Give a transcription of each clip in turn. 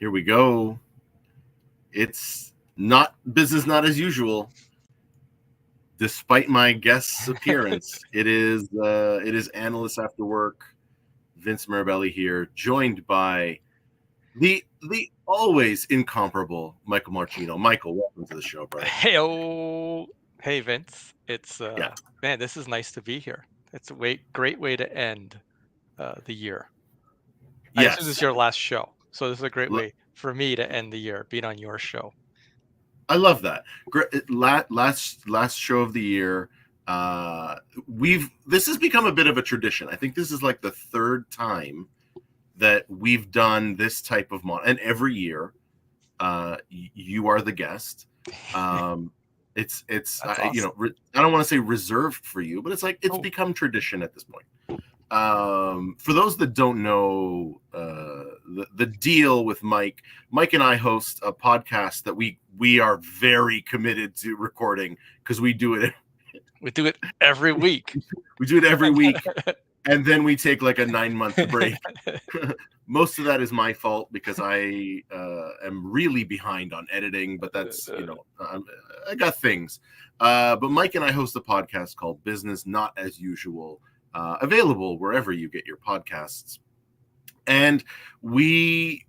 Here we go. It's not business, not as usual. Despite my guest's appearance, it is Analysts After Work. Vince Marabelli here, joined by the always incomparable Michael Martino. Michael, welcome to the show, brother. Hey Vince. It's man, this is nice to be here. It's a great way to end the year. I assume this is your last show, so this is a great way for me to end the year, being on your show. I love that. Last show of the year. This has become a bit of a tradition. I think this is like the third time that we've done this type of and every year, you are the guest. It's awesome. I don't want to say reserved for you, but it's become tradition at this point. For those that don't know the deal with Mike and I host a podcast that we are very committed to recording because we do it every week. We do it every week, and then we take like a 9-month break. Most of that is my fault because I am really behind on editing, but that's I got things. But Mike and I host a podcast called Business Not As Usual. Available wherever you get your podcasts. And we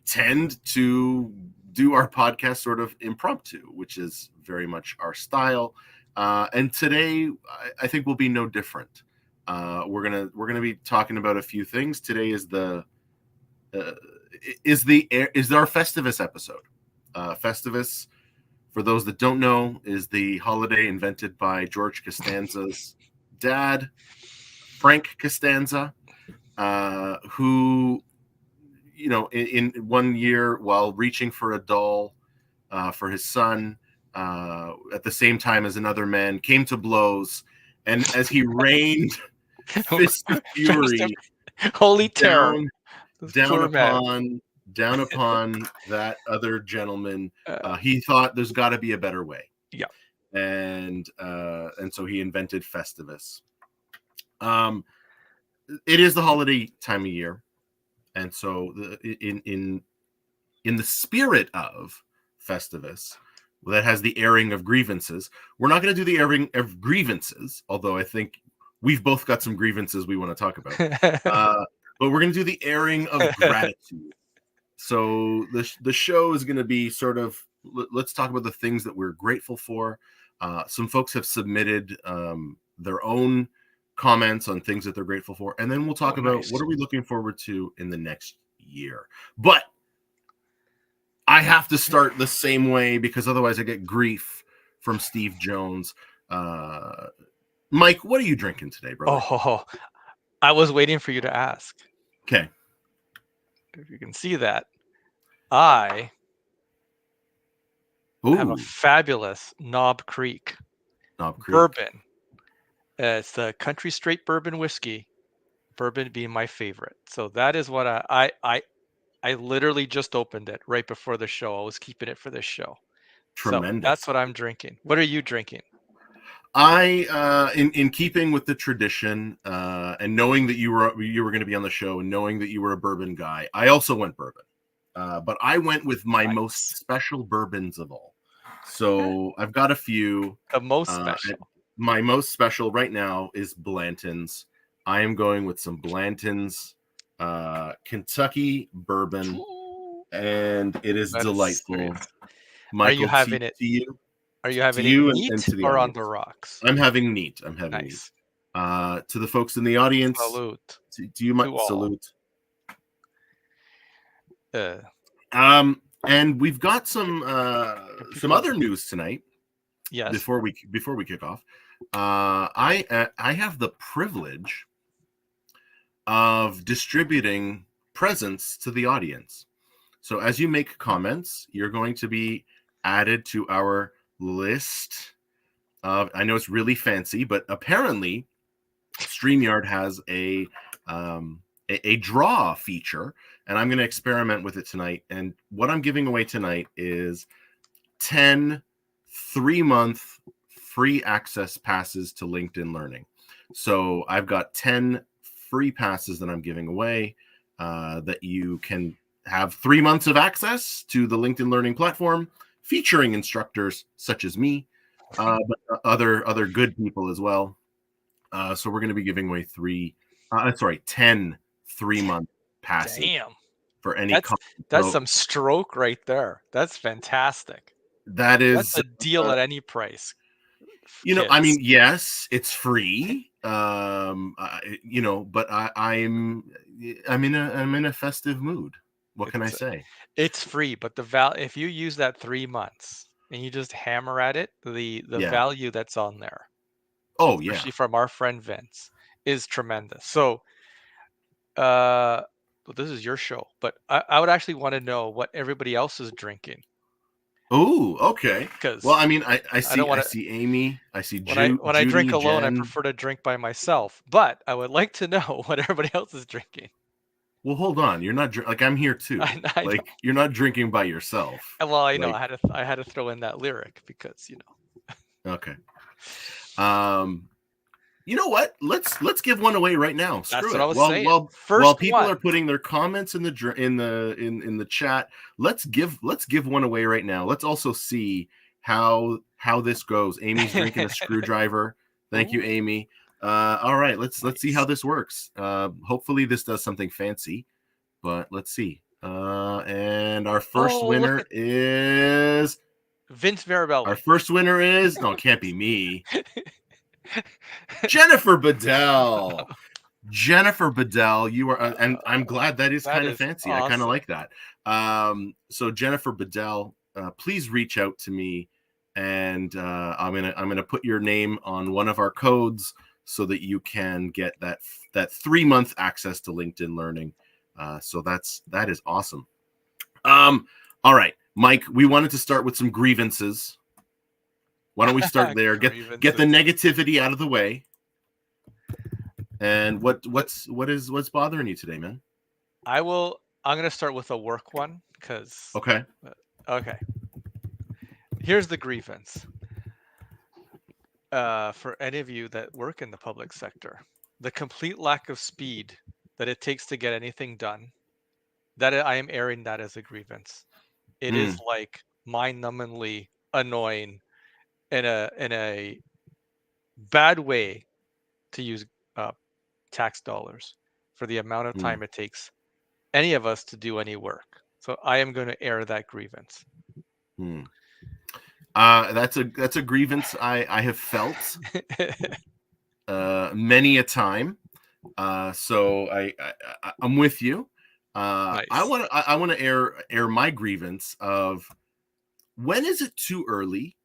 tend to do our podcast sort of impromptu, which is very much our style. And today, I think will be no different. We're gonna be talking about a few things. Today is our Festivus episode. Festivus, for those that don't know, is the holiday invented by George Costanza's dad, Frank Costanza, who, in 1 year, while reaching for a doll for his son, at the same time as another man, came to blows, and as he rained fists of fury, holy terror, down upon that other gentleman, he thought there's got to be a better way. Yeah, and so he invented Festivus. It is the holiday time of year, and so in the spirit of Festivus, that has the airing of grievances. We're not going to do the airing of grievances, although I think we've both got some grievances we want to talk about. But we're going to do the airing of gratitude. So the show is going to be sort of, let's talk about the things that we're grateful for. Some folks have submitted their own comments on things that they're grateful for, and then we'll talk about what are we looking forward to in the next year. But I have to start the same way because otherwise I get grief from Steve Jones. Mike, what are you drinking today, brother? Oh, I was waiting for you to ask. Okay. If you can see that, I have a fabulous Knob Creek bourbon. It's the Country Straight Bourbon whiskey, bourbon being my favorite. So that is what I literally just opened it right before the show. I was keeping it for this show. Tremendous. So that's what I'm drinking. What are you drinking? I, in keeping with the tradition, and knowing that you were going to be on the show, and knowing that you were a bourbon guy, I also went bourbon. But I went with my most special bourbons of all. So I've got a few. The most special. My most special right now is Blanton's. I am going with some Blanton's Kentucky bourbon, and it is delightful. Michael, are you having it? Are you having it neat or on the rocks? I'm having neat. Neat. To the folks in the audience, salute. Do you mind salute? And we've got some other news tonight. Yes. Before we kick off, I have the privilege of distributing presents to the audience. So as you make comments, you're going to be added to our list of, I know it's really fancy, but apparently StreamYard has a draw feature, and I'm going to experiment with it tonight. And what I'm giving away tonight is 10 3-month free access passes to LinkedIn Learning. So I've got 10 free passes that I'm giving away that you can have 3 months of access to the LinkedIn Learning platform, featuring instructors such as me, but other good people as well. So we're going to be giving away 10 3-month passes. Damn. For any that's some stroke right there. That's fantastic. That's a deal at any price. I mean, yes, it's free. But I'm in a festive mood. What can I say? It's free, but if you use that 3 months and you just hammer at it, the value that's on there. Oh, yeah. Especially from our friend Vince is tremendous. So well, this is your show, but I would actually want to know what everybody else is drinking. Oh, okay. Well, I mean, I see Amy, I see Judy, when I drink alone, I prefer to drink by myself, but I would like to know what everybody else is drinking. Well, hold on. You're not like I'm here too. I know. You're not drinking by yourself. Well, I know. I had to throw in that lyric because Okay. You know what? Let's give one away right now. That's what I was saying. While people are putting their comments in the chat, let's give one away right now. Let's also see how this goes. Amy's drinking a screwdriver. Thank you, Amy. All right, let's see how this works. Hopefully this does something fancy, but let's see. And our first winner is Vince Marabelli. Our first winner is it can't be me. Jennifer Bedell. Jennifer Bedell, you are, and I'm glad that is kind of fancy. Awesome. I kind of like that. So Jennifer Bedell, please reach out to me, and I'm gonna put your name on one of our codes so that you can get that 3-month access to LinkedIn Learning. So that is awesome. All right, Mike, we wanted to start with some grievances. Why don't we start there? Get the negativity out of the way. And what's bothering you today, man? I'm gonna start with a work one because okay. Here's the grievance. For any of you that work in the public sector, the complete lack of speed that it takes to get anything done, that I am airing that as a grievance. It is like mind-numbingly annoying in a bad way to use tax dollars for the amount of time it takes any of us to do any work. So I am going to air that grievance. That's a grievance I have felt many a time. So I'm with you. Nice. I want to air my grievance of when is it too early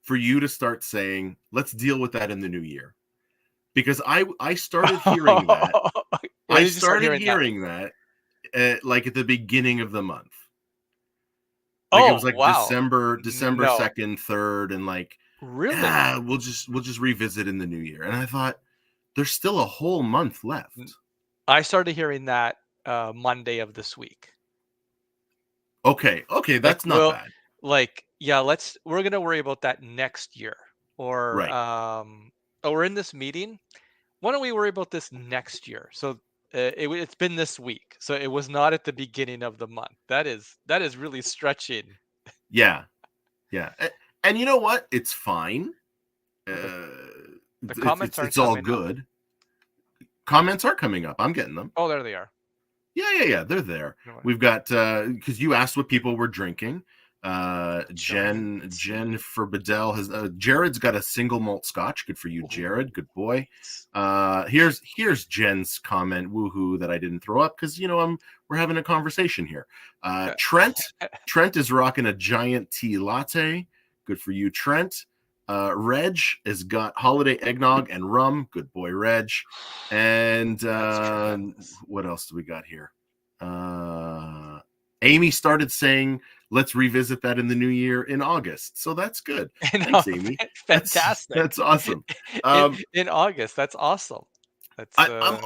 for you to start saying let's deal with that in the new year, because I started hearing that. I started hearing that like at the beginning of the month. Like it was like December 2nd, 3rd, and like really we'll just revisit in the new year. And I thought there's still a whole month left. I started hearing that Monday of this week. Okay, that's not bad. Like, we're gonna worry about that next year. Or we're in this meeting. Why don't we worry about this next year? So it's been this week. So it was not at the beginning of the month. That is really stretching. Yeah. And you know what? It's fine. The comments it's all good. Up. Comments are coming up. I'm getting them. Oh, there they are. Yeah. They're there. We've got because you asked what people were drinking. Jen for Bedell has Jared's got a single malt scotch. Good for you, Jared. Good boy. Here's Jen's comment. Woohoo! That I didn't throw up because we're having a conversation here. Trent is rocking a giant tea latte. Good for you, Trent. Reg has got holiday eggnog and rum. Good boy, Reg. And what else do we got here? Amy started saying, let's revisit that in the new year in August. So that's good. Thanks, Amy. Fantastic. That's awesome. In August, that's awesome. I'm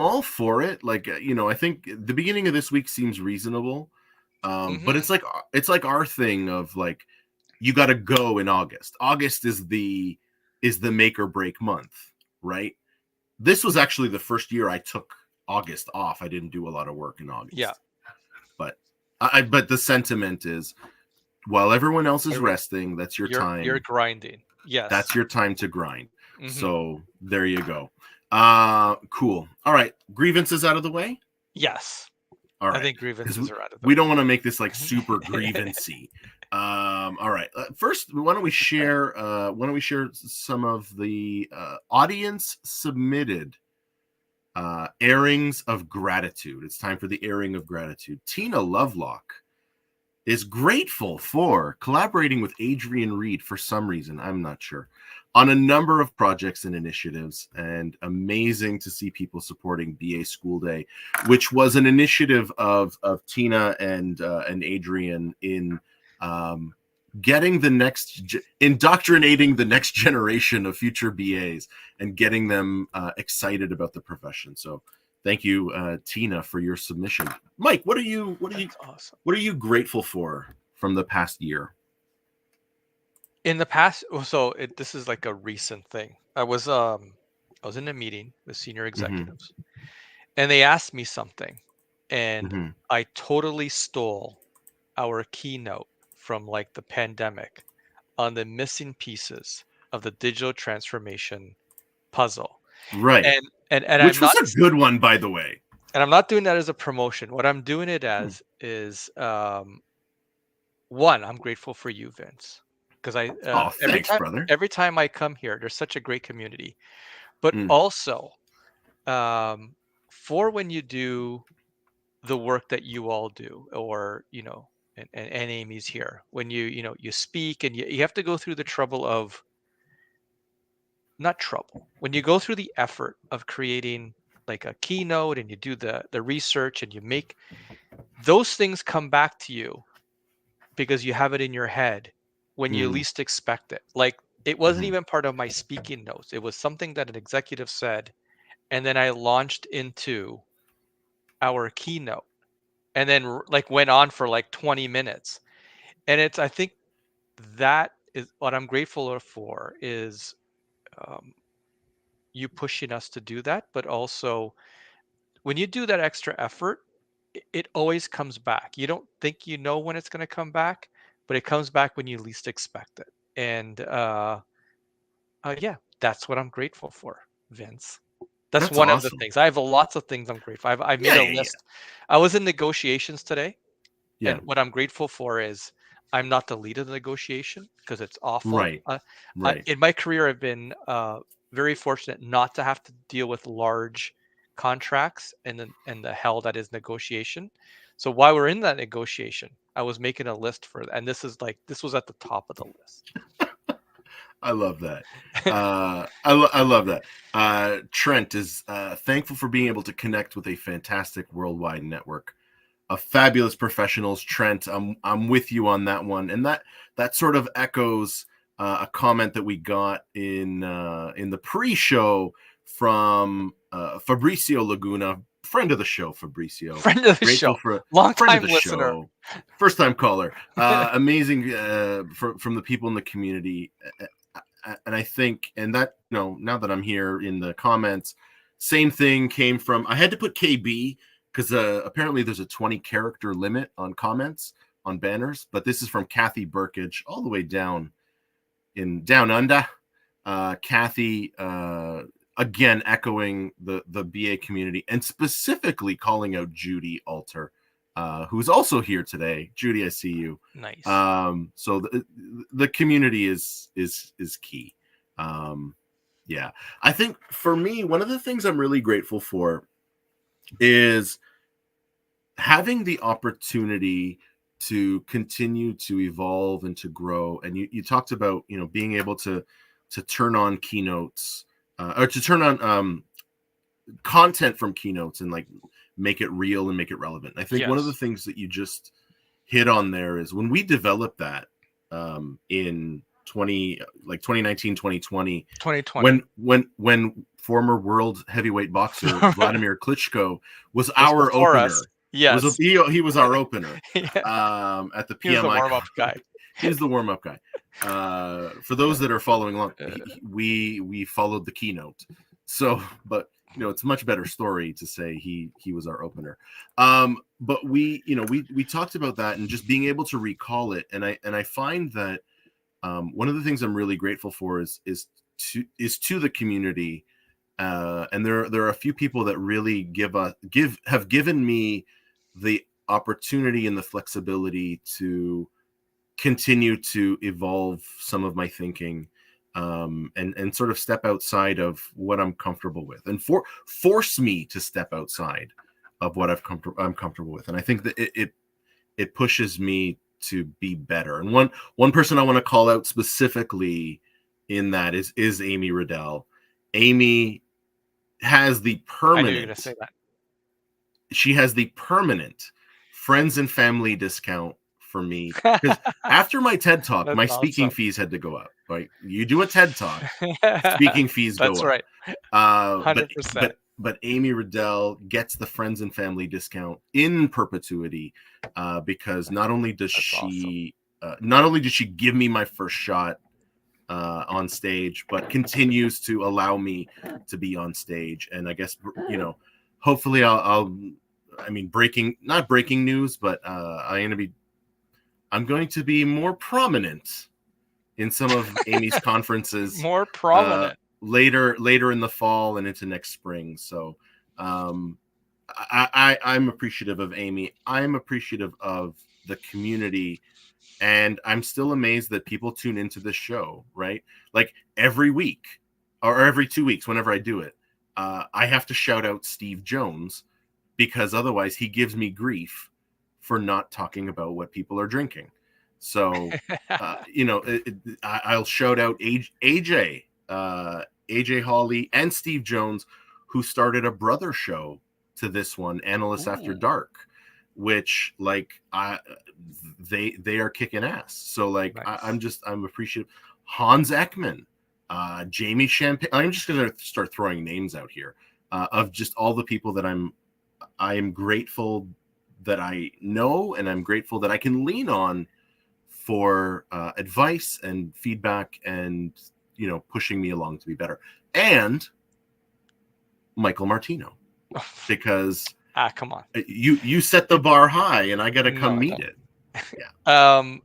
all for it. Like, I think the beginning of this week seems reasonable. But it's like our thing of like, you got to go in August. August is the make or break month, right? This was actually the first year I took August off. I didn't do a lot of work in August. Yeah. But but the sentiment is, while everyone else is resting, that's your time. You're grinding. Yes. That's your time to grind. Mm-hmm. So there you go. Cool. All right. Grievances out of the way? Yes. All right. I think grievances are out of the way. We don't want to make this like super grievancy. All right. First, why don't we share some of the audience submitted airings of gratitude. It's time for the airing of gratitude. Tina Lovelock is grateful for collaborating with Adrian Reed for some reason, I'm not sure, on a number of projects and initiatives, and amazing to see people supporting BA School Day, which was an initiative of Tina and Adrian in getting indoctrinating the next generation of future BAs and getting them excited about the profession. So thank you, Tina, for your submission. Mike, what are you awesome. What are you grateful for from the past year? In the past, this is like a recent thing. I was in a meeting with senior executives, and they asked me something, and I totally stole our keynote from like the pandemic on the missing pieces of the digital transformation puzzle. Right. And which was a good one, by the way. And I'm not doing that as a promotion. What I'm doing it as is one, I'm grateful for you, Vince. Because every time I come here, there's such a great community. But also, for when you do the work that you all do, or and Amy's here, when you speak and you have to go through the trouble of, not trouble, when you go through the effort of creating like a keynote, and you do the research, and you make those things come back to you because you have it in your head when you least expect it. Like, it wasn't even part of my speaking notes. It was something that an executive said, and then I launched into our keynote, and then like went on for like 20 minutes. And I think that is what I'm grateful for, is you pushing us to do that. But also, when you do that extra effort, it always comes back. You don't think you know when it's going to come back, but it comes back when you least expect it. And yeah, that's what I'm grateful for, Vince. That's one awesome. Of the things. I have lots of things I'm grateful. I've made a list. Yeah. I was in negotiations today, and what I'm grateful for is I'm not the lead of the negotiation, because it's awful. Right. In my career, I've been very fortunate not to have to deal with large contracts and the hell that is negotiation. So while we're in that negotiation, I was making a list for that, and this was at the top of the list. I love that. I love that. Trent is thankful for being able to connect with a fantastic worldwide network of fabulous professionals. Trent, I'm with you on that one, and that sort of echoes a comment that we got in the pre-show from Fabricio Laguna, friend of the show. Fabricio, friend of the show, long-time listener, first-time caller. Amazing from the people in the community. And I think, and that, now that I'm here in the comments, same thing came from, I had to put KB because apparently there's a 20 character limit on comments on banners, but this is from Kathy Burkage, all the way down under. Kathy, again, echoing the BA community, and specifically calling out Judy Alter, who's also here today. Judy, I see you. Nice. So the community is key. Yeah, I think for me, one of the things I'm really grateful for is having the opportunity to continue to evolve and to grow. And you talked about, being able to turn on keynotes or to turn on content from keynotes and like make it real and make it relevant. I think one of the things that you just hit on there is when we developed that in 2019, 2020, when former world heavyweight boxer Vladimir Klitschko was our opener. Yes, he was our opener at the PMI. He was the warm-up guy. He was the warm-up guy. For those that are following along, we followed the keynote. So, but it's a much better story to say he was our opener. But we talked about that and just being able to recall it, and I find that one of the things I'm really grateful for is to the community, and there are a few people that really have given me the opportunity and the flexibility to continue to evolve some of my thinking, and sort of step outside of what I'm comfortable with, and force me to step outside of what I'm comfortable with. And I think that it pushes me to be better. And one person I want to call out specifically in that is Amy Riddell. Amy has the permanent. I knew you were going to say that. She has the permanent friends and family discount for me, because after my TED talk, my speaking fees had to go up. Right? You do a TED talk, speaking fees go up. That's right. 100%. But Amy Riddell gets the friends and family discount in perpetuity, because not only does she give me my first shot on stage, but continues to allow me to be on stage. And I guess hopefully not breaking news, but I'm going to be more prominent in some of Amy's conferences. More prominent. Later in the fall and into next spring. So I'm appreciative of Amy. I'm appreciative of the community, and I'm still amazed that people tune into this show, right? Like every week or every 2 weeks, whenever I do it, I have to shout out Steve Jones, because otherwise he gives me grief for not talking about what people are drinking. So, I'll shout out AJ Hawley and Steve Jones, who started a brother show to this one, Analysts After Dark, which they are kicking ass. So nice. I'm appreciative. Hans Ekman, Jamie Champagne. I'm just going to start throwing names out here of just all the people that I am grateful that I know, and I'm grateful that I can lean on for advice and feedback, and pushing me along to be better. And Michael Martino, because come on, you set the bar high, and I got to come meet it. Yeah.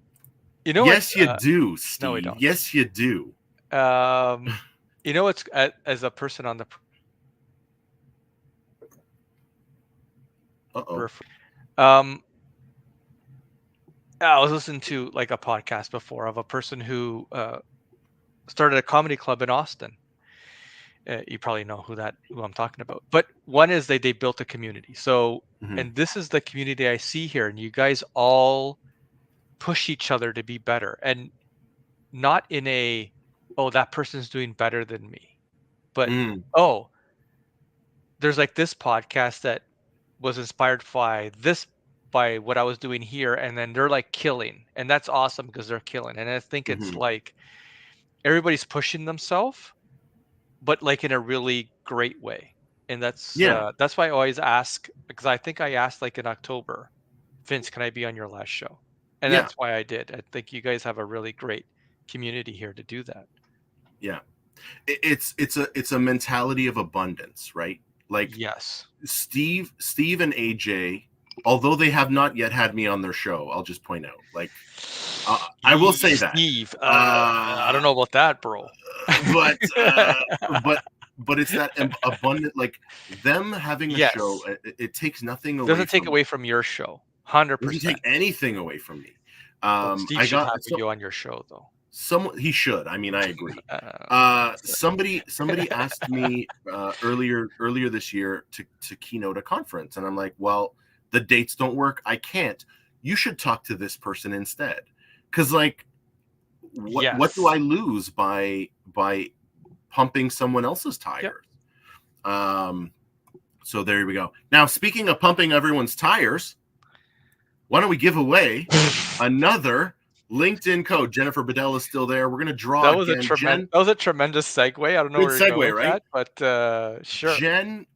Yes, you do, Steve. No, we don't. Yes, you do. It's as a person on the. I was listening to like a podcast before of a person who started a comedy club in Austin. You probably know who I'm talking about. But one is they built a community. So, and this is the community I see here, and you guys all push each other to be better, and not in a, oh, that person's doing better than me, but oh, there's like this podcast that was inspired by what I was doing here, and then they're like killing, and that's awesome because they're killing. And I think it's like everybody's pushing themselves, but like in a really great way. And that's why I always ask, because I think I asked like in October, Vince, can I be on your last show? And that's why I did. I think you guys have a really great community here to do that. Yeah. It's a mentality of abundance, right? Like, yes, Steve and AJ, although they have not yet had me on their show, I'll just point out, like, I will say that Steve, I don't know about that, bro. But it's that abundant, like them having a show. It takes nothing away. Doesn't take away from your show. 100%. Doesn't take anything away from me. Steve should have you on your show, though. He should. I mean, I agree. Somebody asked me earlier this year to keynote a conference, and I'm like, well, the dates don't work. I can't. You should talk to this person instead, because like, what do I lose by pumping someone else's tires? Yep. So there we go. Now, speaking of pumping everyone's tires, why don't we give away another LinkedIn code? Jennifer Bedell is still there. We're going to draw that was again. That was a tremendous segue. I don't know where you're going with that, but sure. Jen,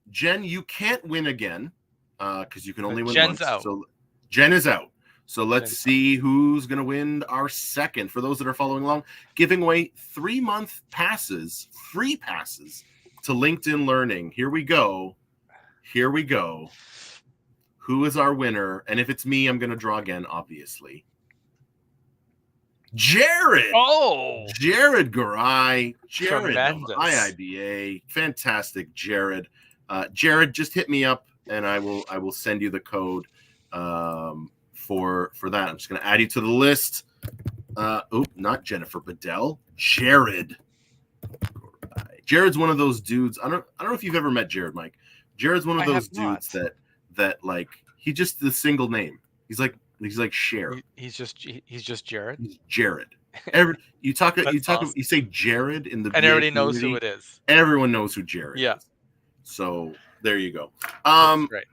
you can't win again because you can only win Jen's once. Out. So Jen is out. So let's see who's going to win our second. For those that are following along, giving away 3-month passes, free passes to LinkedIn Learning. Here we go. Who is our winner? And if it's me, I'm going to draw again, obviously. Jared. Oh, Jared Garay. Jared tremendous. of IIBA. Fantastic, Jared. Jared, just hit me up and I will send you the code for that. I'm just going to add you to the list. Not Jennifer Bedell. Jared. Jared's one of those dudes. I don't know if you've ever met Jared, Mike. Jared's one of those dudes that like he just the single name. He's like Cher. He's just Jared. He's Jared. You say Jared in the and everybody knows who it is. Everyone knows who Jared is. So there you go. Right.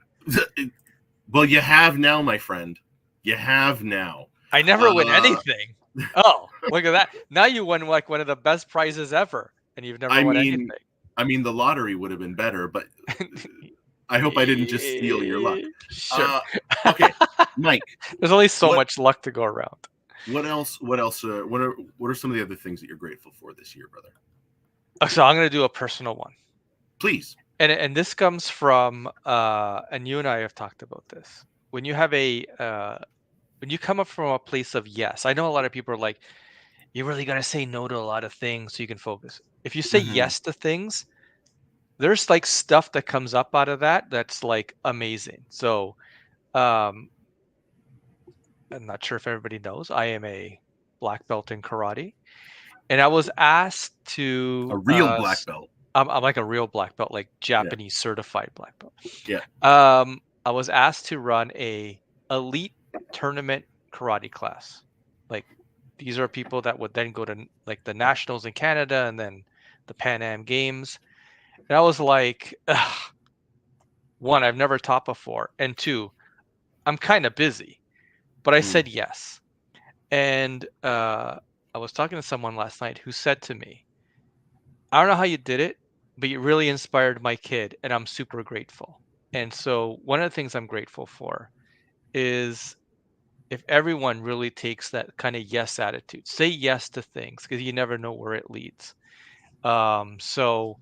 Well, you have now, my friend. You have now. I never win anything. Oh, look at that! Now you won like one of the best prizes ever, and you've never won anything. I mean, the lottery would have been better, but I hope I didn't just steal your luck. Sure. Okay, Mike. There's only so much luck to go around. What else? What are some of the other things that you're grateful for this year, brother? So I'm going to do a personal one. Please. And this comes from and you and I have talked about this. When you have when you come up from a place of yes, I know a lot of people are like, you really got to say no to a lot of things so you can focus. If you say yes to things, there's like stuff that comes up out of that's like amazing. So I'm not sure if everybody knows, I am a black belt in karate, and I was asked to a real black belt. I'm like a real black belt, like Japanese certified black belt. Yeah. I was asked to run a elite tournament karate class. Like these are people that would then go to like the nationals in Canada and then the Pan Am Games. And I was like, one, I've never taught before, and two, I'm kind of busy. But I said yes. And I was talking to someone last night who said to me, I don't know how you did it, but you really inspired my kid, and I'm super grateful. And so one of the things I'm grateful for is if everyone really takes that kind of yes attitude, say yes to things, because you never know where it leads. So,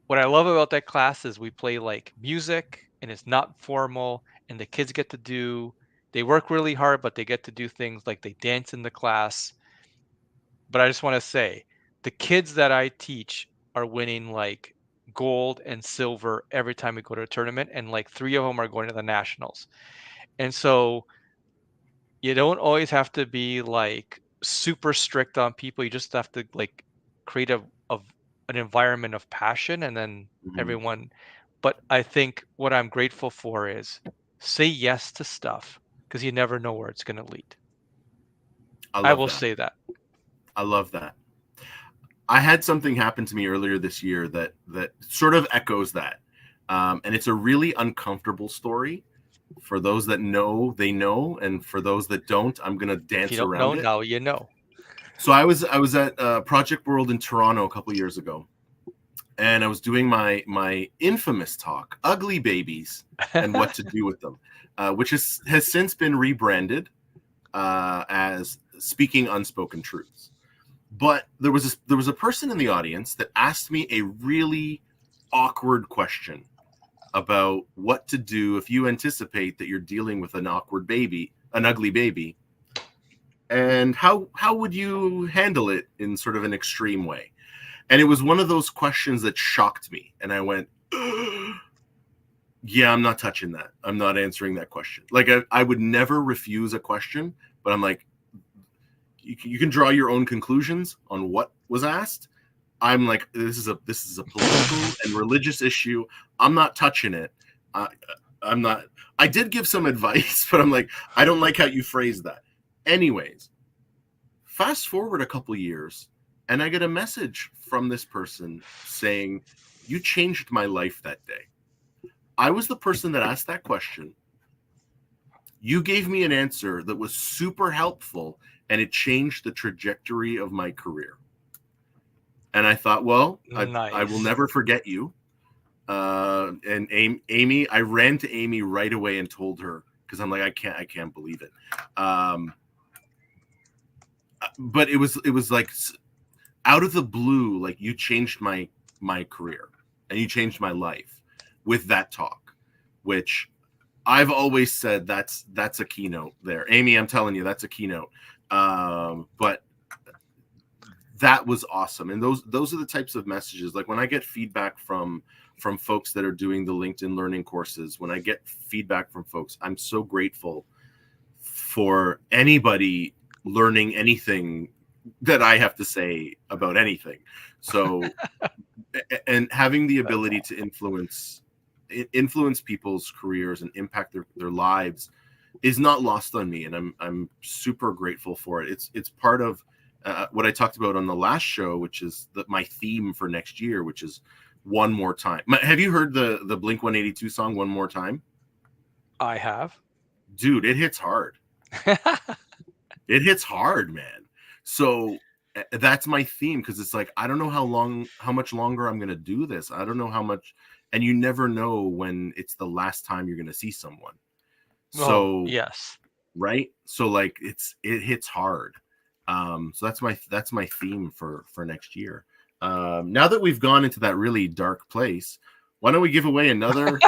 what I love about that class is we play like music and it's not formal, and the kids get to they work really hard, but they get to do things like they dance in the class. But I just want to say, the kids that I teach are winning like gold and silver every time we go to a tournament, and like 3 of them are going to the nationals. And so you don't always have to be like super strict on people. You just have to like create an environment of passion, and then everyone. But I think what I'm grateful for is say yes to stuff, because you never know where it's going to lead. I will say that. I love that. I had something happen to me earlier this year that sort of echoes that. And it's a really uncomfortable story. For those that know, they know. And for those that don't, I'm going to dance around it. Now you know. So I was at Project World in Toronto a couple years ago. And I was doing my infamous talk, Ugly Babies and What to Do with Them, which has since been rebranded as Speaking Unspoken Truths. But there was a person in the audience that asked me a really awkward question about what to do if you anticipate that you're dealing with an ugly baby, and how would you handle it in sort of an extreme way. And it was one of those questions that shocked me, and I went, yeah, I'm not touching that. I'm not answering that question. Like I would never refuse a question, but I'm like, you can draw your own conclusions on what was asked. I'm like, this is a political and religious issue. I'm not touching it. I'm not. I did give some advice, but I'm like, I don't like how you phrased that. Anyways, fast forward a couple years, and I get a message from this person saying, you changed my life that day. I was the person that asked that question. You gave me an answer that was super helpful, and it changed the trajectory of my career. And I thought, well, nice. I will never forget you. And Amy, I ran to Amy right away and told her, because I'm like, I can't believe it. But it was like, out of the blue, like you changed my career and you changed my life with that talk, which I've always said that's a keynote there. Amy, I'm telling you, that's a keynote. But that was awesome. And those are the types of messages. Like when I get feedback from folks that are doing the LinkedIn learning courses, when I get feedback from folks, I'm so grateful for anybody learning anything that I have to say about anything. So, and having the ability to influence people's careers and impact their lives is not lost on me, and I'm super grateful for it. It's part of what I talked about on the last show, which is my theme for next year, which is one more time. Have you heard the Blink 182 song "One More Time"? I have. Dude, it hits hard. It hits hard, man. So that's my theme, because it's like I don't know how much longer I'm going to do this. I don't know how much, and you never know when it's the last time you're going to see someone. So yes, right. So like it hits hard. So that's my theme for next year. Now that we've gone into that really dark place, why don't we give away another?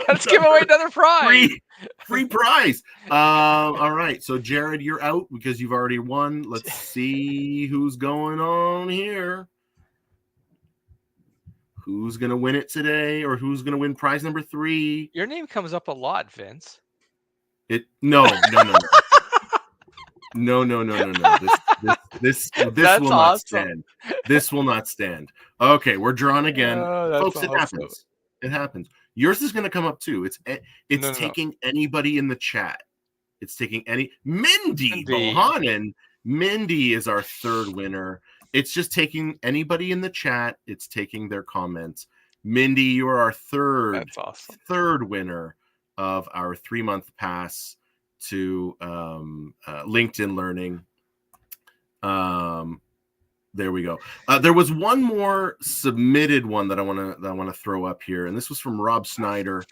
Let's give away another prize. Free prize. All right. So Jared, you're out because you've already won. Let's see who's going on here. Who's gonna win it today, or who's gonna win prize number 3? Your name comes up a lot, Vince. No. No. This will not awesome. stand. This will not stand. Okay, we're drawn again. Folks, awesome. It happens. It happens. Yours is going to come up too. It's taking anybody in the chat. It's taking Mindy Bohannon. Mindy is our third winner. It's just taking anybody in the chat. It's taking their comments. Mindy, you are our third winner of our 3-month pass to LinkedIn Learning. There we go. There was one more submitted one that I want to throw up here, and this was from Rob Snyder,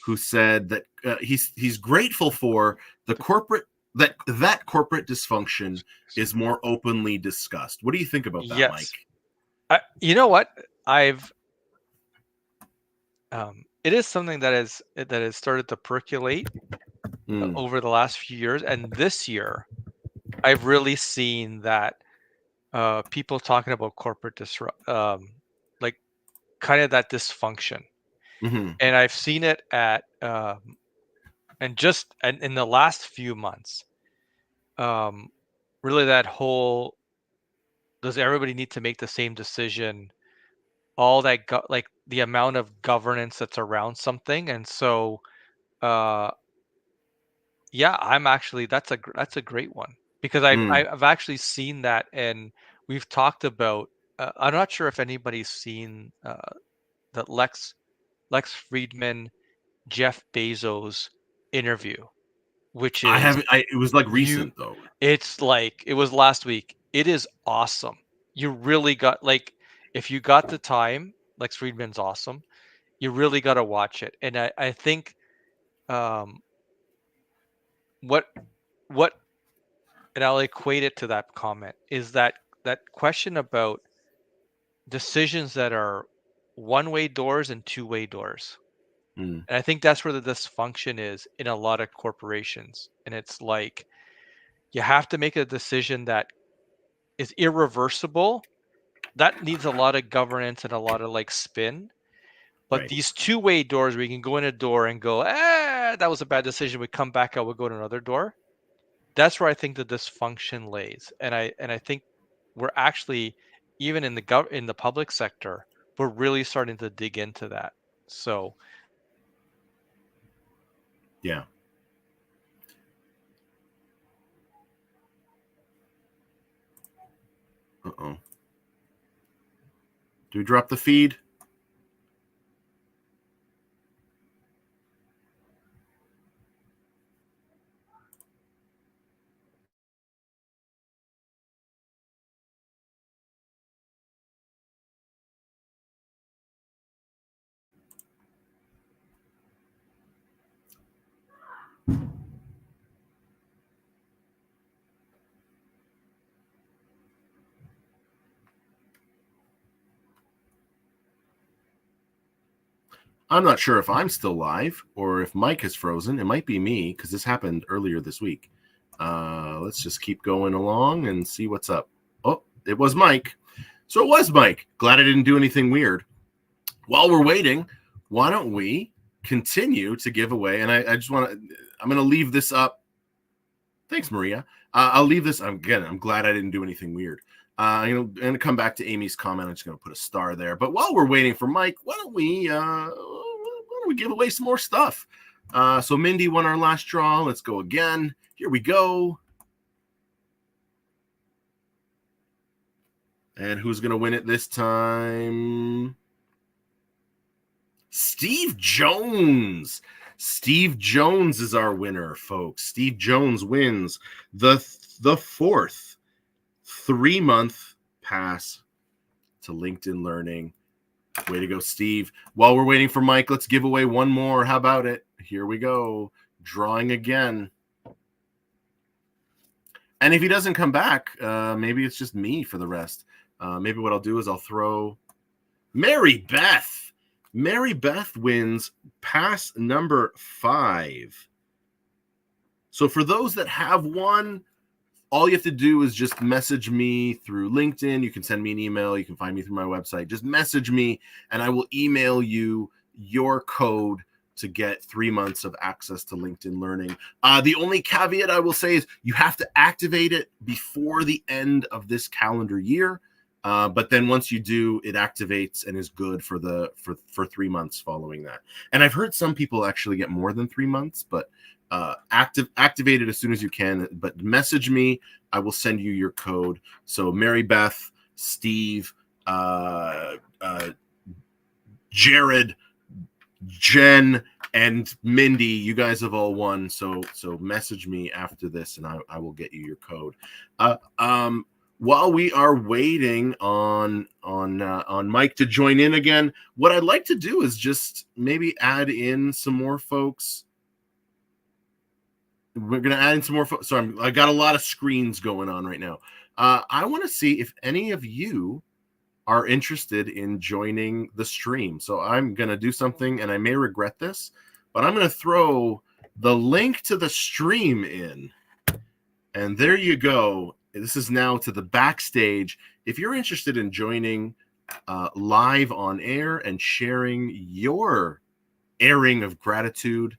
who said that he's grateful for the corporate that corporate dysfunction is more openly discussed. What do you think about that, Mike? You know what? It is something that has started to percolate over the last few years, and this year, I've really seen that people talking about corporate like kind of that dysfunction, and I've seen it at and in the last few months, really that whole, does everybody need to make the same decision? All that like the amount of governance that's around something, and so yeah, I'm actually that's a great one, because I've actually seen that, and we've talked about. I'm not sure if anybody's seen that Lex Friedman, Jeff Bezos interview, which is I haven't. It was like recent though. It's like it was last week. It is awesome. You really got, like, if you got the time, Lex Friedman's awesome. You really got to watch it, and I think um, what and I'll equate it to that comment, is that question about decisions that are one-way doors and two-way doors. And I think that's where the dysfunction is in a lot of corporations. And it's like you have to make a decision that is irreversible. That needs a lot of governance and a lot of like spin. But these two-way doors where you can go in a door and go, that was a bad decision. We come back out, we'll go to another door. That's where I think the dysfunction lays. And I think we're actually, even in the public sector, we're really starting to dig into that. So yeah. Uh-oh. Do we drop the feed? I'm not sure if I'm still live or if Mike has frozen. It might be me because this happened earlier this week. Let's just keep going along and see what's up. Oh, it was Mike. So it was Mike. Glad I didn't do anything weird. While we're waiting, why don't we continue to give away? And I just want to, I'm going to leave this up. Thanks, Maria. I'll leave this. I'm glad I didn't do anything weird. I'm going to come back to Amy's comment. I'm just going to put a star there. But while we're waiting for Mike, why don't we give away some more stuff? So Mindy won our last draw. Let's go again. Here we go. And who's going to win it this time? Steve Jones. Steve Jones is our winner, folks. Steve Jones wins the fourth 3-month pass to LinkedIn Learning. Way to go, Steve. While we're waiting for Mike, let's give away one more. How about it? Here we go. Drawing again. And if he doesn't come back, maybe it's just me for the rest. Maybe what I'll do is I'll throw Mary Beth. Mary Beth wins pass number 5. So for those that have won, all you have to do is just message me through LinkedIn. You can send me an email. You can find me through my website. Just message me, and I will email you your code to get 3 months of access to LinkedIn Learning. The only caveat I will say is you have to activate it before the end of this calendar year. But then once you do, it activates and is good for 3 months following that. And I've heard some people actually get more than 3 months, but activate it as soon as you can. But message me, I will send you your code. So Mary Beth, Steve, Jared, Jen, and Mindy, you guys have all won. So message me after this, and I will get you your code. While we are waiting on Mike to join in again, what I'd like to do is just maybe add in some more folks. We're going to add in some more folks. So I got a lot of screens going on right now. I want to see if any of you are interested in joining the stream. So I'm going to do something, and I may regret this, but I'm going to throw the link to the stream in. And there you go. This is now to the backstage. If you're interested in joining live on air and sharing your airing of gratitude,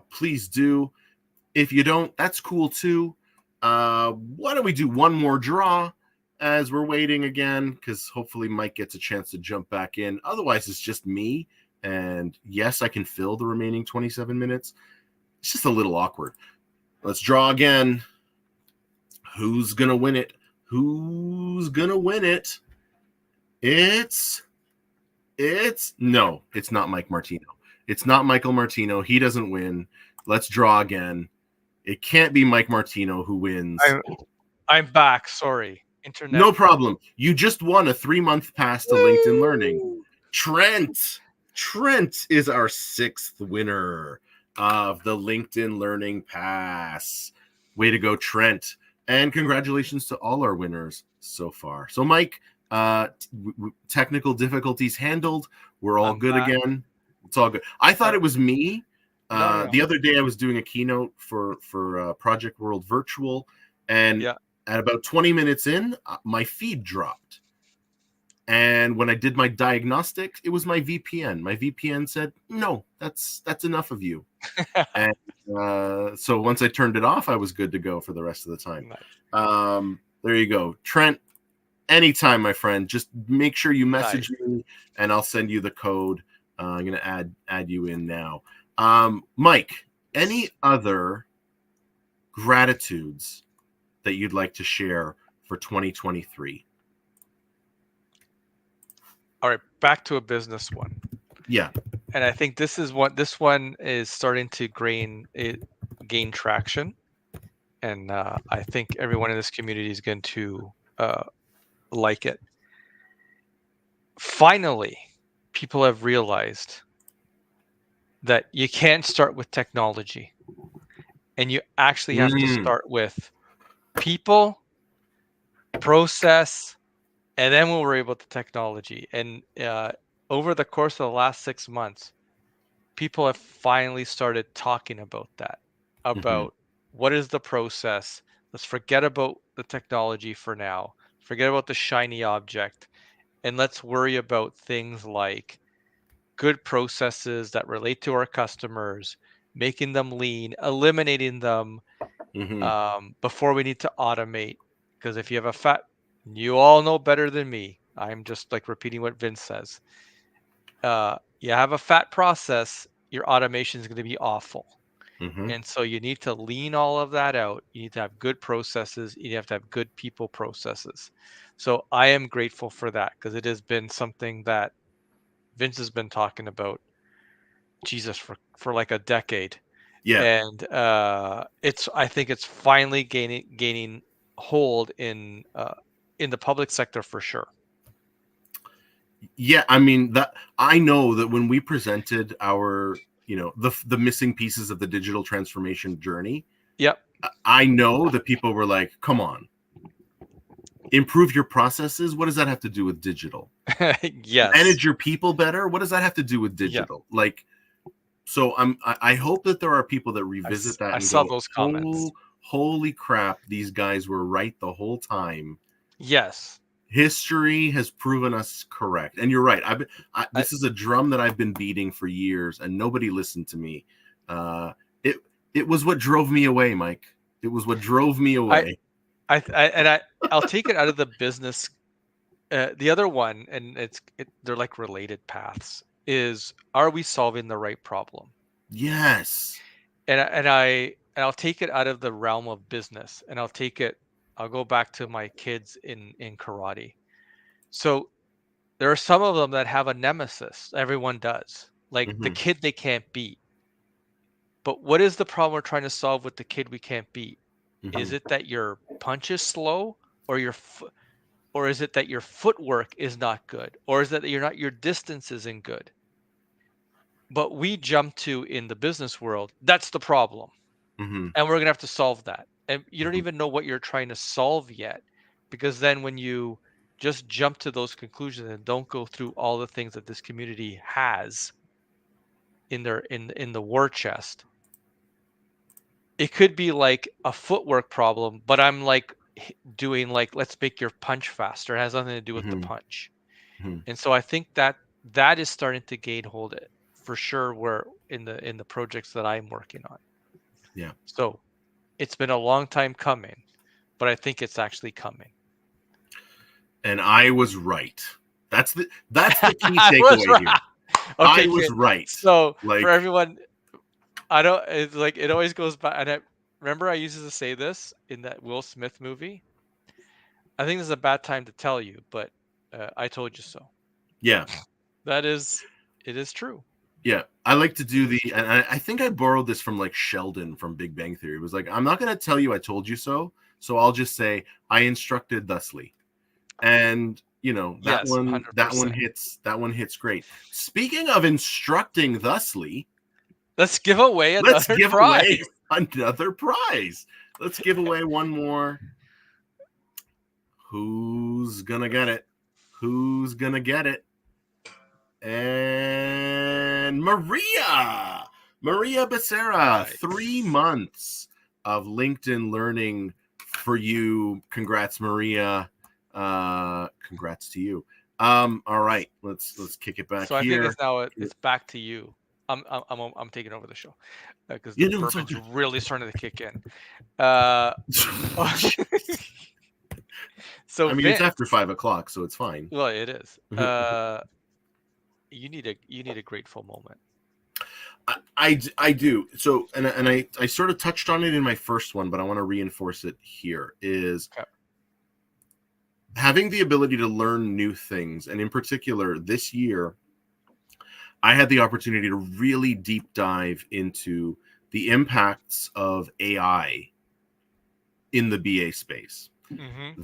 please do. If you don't, that's cool too. Why don't we do one more draw as we're waiting again? Because hopefully Mike gets a chance to jump back in. Otherwise, it's just me. And yes, I can fill the remaining 27 minutes. It's just a little awkward. Let's draw again. Who's going to win it? Who's going to win it? No, it's not Mike Martino. It's not Michael Martino. He doesn't win. Let's draw again. It can't be Mike Martino who wins. I'm back. Sorry. Internet. No problem. You just won a 3-month pass to LinkedIn Learning. Trent is our 6th winner of the LinkedIn Learning Pass. Way to go, Trent. And congratulations to all our winners so far. So, Mike, technical difficulties handled. We're all good again. It's all good. I thought it was me. No. The other day I was doing a keynote for Project World Virtual, and at about 20 minutes in, my feed dropped. And when I did my diagnostic, it was my VPN. My VPN said, "No, that's enough of you." And so once I turned it off, I was good to go for the rest of the time. Nice. There you go, Trent. Anytime, my friend. Just make sure you message me, and I'll send you the code. I'm going to add you in now. Mike, any other gratitudes that you'd like to share for 2023? All right, back to a business one. Yeah. And I think this one is starting to gain traction. And I think everyone in this community is going to like it. Finally, people have realized that you can't start with technology, and you actually have to start with people, process, and then we'll worry about the technology. And over the course of the last 6 months, people have finally started talking about that, about what is the process. Let's forget about the technology for now. Forget about the shiny object, and let's worry about things like good processes that relate to our customers, making them lean, eliminating them before we need to automate. Because if you have a fat, you all know better than me. I'm just like repeating what Vince says. You have a fat process, your automation is going to be awful. And so you need to lean all of that out. You need to have good processes. You have to have good people processes. So I am grateful for that, because it has been something that Vince has been talking about, Jesus, for like a decade. Yeah. And I think it's finally gaining hold in the public sector for sure. Yeah, I mean, that I know that when we presented our, the missing pieces of the digital transformation journey, Yep. I know that people were like, "Come on, improve your processes. What does that have to do with digital? Yes. Manage your people better. What does that have to do with digital?" Yeah. Like, so I hope that there are people that revisit that I and saw go, those comments. Holy crap, these guys were right the whole time." Yes. History has proven us correct, and you're right. This is a drum that I've been beating for years, and nobody listened to me. It was what drove me away, Mike. It was what drove me away. I'll take it out of the business. The other one, and they're like related paths, is, are we solving the right problem? Yes. And I'll take it out of the realm of business, and I'll go back to my kids in karate. So there are some of them that have a nemesis. Everyone does. Like the kid they can't beat. But what is the problem we're trying to solve with the kid we can't beat? Is it that your punch is slow, or or is it that your footwork is not good, or is it that your distance isn't good? But we jump to, in the business world, that's the problem. And we're going to have to solve that. And you don't even know what you're trying to solve yet, because then when you just jump to those conclusions and don't go through all the things that this community has in the war chest, it could be like a footwork problem, but I'm like doing like, let's make your punch faster. It has nothing to do with the punch. And so I think that is starting to gain hold for sure, where in the projects that I'm working on. Yeah. So it's been a long time coming, but I think it's actually coming. And I was right. That's the key takeaway here. Okay, I was right. So like, for everyone, it's like, it always goes back. And remember, I used to say this in that Will Smith movie. I think this is a bad time to tell you, but I told you so. Yeah. It is true. Yeah, I like to do and I think I borrowed this from like Sheldon from Big Bang Theory. It was like, I'm not going to tell you I told you so, so I'll just say I instructed thusly. And that Yes, one 100%. that one hits great. Speaking of instructing thusly, let's give away another prize. Let's give away one more. Who's gonna get it? Who's gonna get it? And Maria Becerra, nice. 3 months of LinkedIn learning for you. Congrats, Maria. Congrats to you. All right, let's kick it back. So here. I think it's now it's back to you. I'm taking over the show because the bourbon's really starting to kick in. So I mean, Vince, it's after 5 o'clock, so it's fine. Well, it is. You need a grateful moment. I do. So, and I sort of touched on it in my first one, but I want to reinforce it here. Is having the ability to learn new things, and in particular, this year, I had the opportunity to really deep dive into the impacts of AI in the BA space.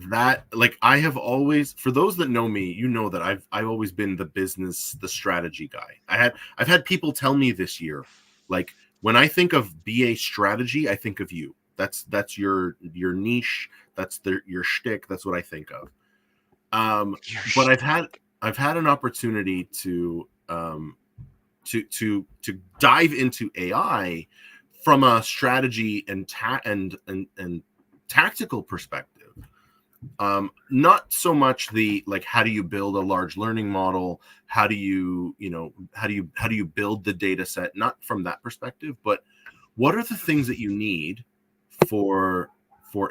That, like, I have always, for those that know me, you know that I've always been the business, the strategy guy. I've had people tell me this year, like, when I think of BA strategy, I think of you. That's your niche. That's your shtick. That's what I think of. But I've had an opportunity to to dive into AI from a strategy and tactical perspective. Not so much the like, how do you build a large learning model? How do you build the data set? Not from that perspective, but what are the things that you need for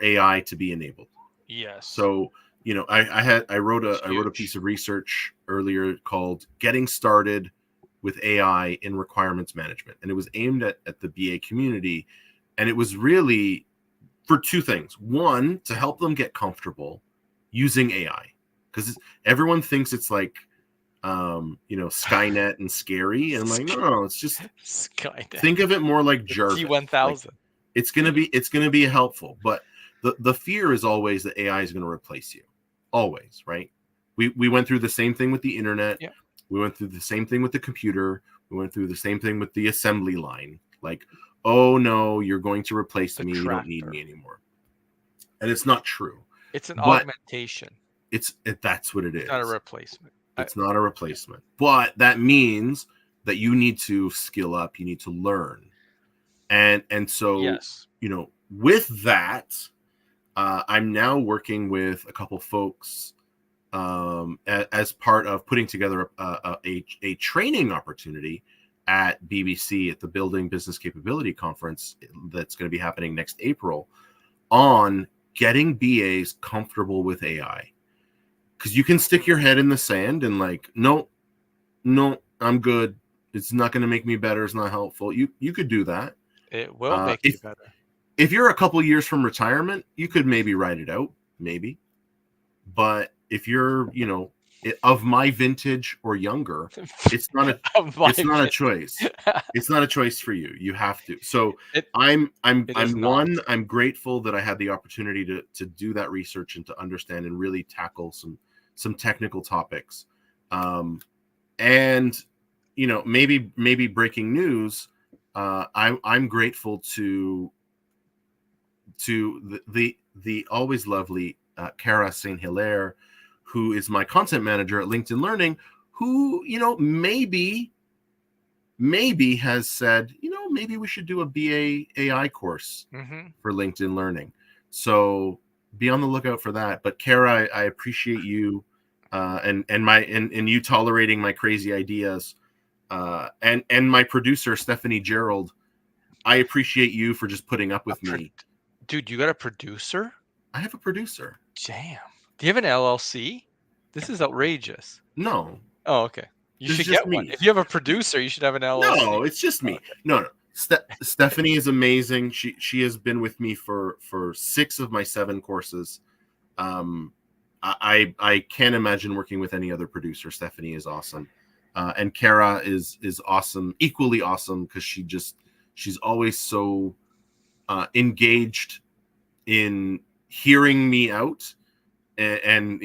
AI to be enabled? Yes. So, I wrote a piece of research earlier called "Getting Started with AI in Requirements Management," and it was aimed at the BA community, and it was really for two things. One, to help them get comfortable using AI, because everyone thinks it's like Skynet and scary, and I'm like, no, it's just Skynet. Think of it more like Jarvis. T1000. Like, it's gonna be helpful, but the fear is always that AI is going to replace you, always, right? We went through the same thing with the internet. Yeah. We went through the same thing with the computer. We went through the same thing with the assembly line. Like, oh no, you're going to replace me. You don't need me anymore. And it's not true. It's an augmentation. That's what it is. It's not a replacement. It's not a replacement. But that means that you need to skill up. You need to learn. And so, yes. With that, I'm now working with a couple folks as part of putting together a training opportunity at BBC at the Building Business Capability Conference that's going to be happening next April on getting BAs comfortable with AI. Because you can stick your head in the sand and like, no, I'm good. It's not going to make me better. It's not helpful. You could do that. It will make you better. If you're a couple years from retirement, you could maybe write it out, maybe. But if you're, of my vintage or younger, it's not a choice. It's not a choice for you. You have to. So I'm grateful that I had the opportunity to do that research and to understand and really tackle some technical topics. And maybe breaking news. I'm grateful to the always lovely Cara St. Hilaire, who is my content manager at LinkedIn Learning, who maybe has said, maybe we should do a BA AI course for LinkedIn Learning. So be on the lookout for that. But Cara, I appreciate you and you tolerating my crazy ideas. And my producer, Stephanie Gerald, I appreciate you for just putting up with me. Dude, you got a producer? I have a producer. Damn. Do you have an LLC? This is outrageous. No. Oh, okay. You should get one. If you have a producer, you should have an LLC. No, it's just me. Okay. No. Stephanie is amazing. She has been with me for 6 of my 7 courses. I can't imagine working with any other producer. Stephanie is awesome. And Cara is awesome, equally awesome, because she's always so engaged in hearing me out and